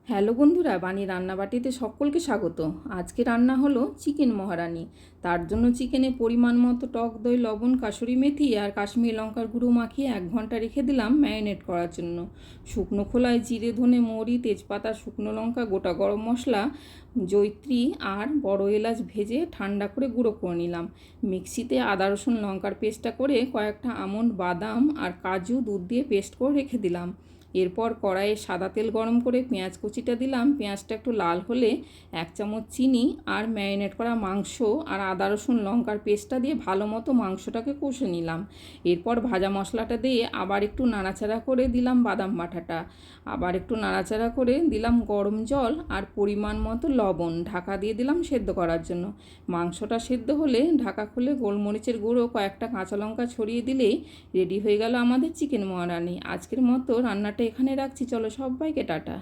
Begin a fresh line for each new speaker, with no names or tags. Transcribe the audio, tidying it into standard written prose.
Hello বন্ধুরা, বাণী রান্নাবাটিতে সকলকে স্বাগত। আজকে রান্না হলো চিকেন মহারানি। তার জন্য চিকেনে পরিমাণ মতো টক দই, লবণ, কাসুরি মেথি আর কাশ্মীরি লঙ্কার গুঁড়ো মাখিয়ে 1 ঘন্টা রেখে দিলাম ম্যারিনেট করার জন্য। শুকনো খোলায় জিরে, ধনে, মৌরি, তেজপাতা, শুকনো লঙ্কা, গোটা গরম মশলা, জয়িত্রী আর বড় এলাচ ভেজে ঠান্ডা করে গুঁড়ো করে নিলাম। মিক্সিতে আদা রসুন লঙ্কার পেস্টটা করে কয়েকটা আমন্ড, বাদাম আর কাজু দুধ দিয়ে পেস্ট করে রেখে দিলাম। এরপর কড়াইয়ে সাদা তেল গরম করে পেঁয়াজ কুচিটা দিলাম। পেঁয়াজটা একটু লাল হলে 1 চামচ চিনি আর ম্যারিনেট করা মাংস আর আদা রসুন লঙ্কার পেস্টটা দিয়ে ভালো মতো মাংসটাকে কষে নিলাম। এরপর ভাজা মশলাটা দিয়ে আবার একটু নাড়াচাড়া করে দিলাম বাদাম বাটাটা, আবার একটু নাড়াচাড়া করে দিলাম গরম জল আর পরিমাণ মতো লবণ। ঢাকা দিয়ে দিলাম সেদ্ধ করার জন্য। মাংসটা সেদ্ধ হলে ঢাকা খুলে গোলমরিচের গুঁড়ো, কয়েকটা কাঁচা লঙ্কা ছড়িয়ে দিলেই রেডি হয়ে গেল আমাদের চিকেন মহারানি। আজকের মতো রান্নাটা এখানে রাখছি। চলো সবাইকে টাটা।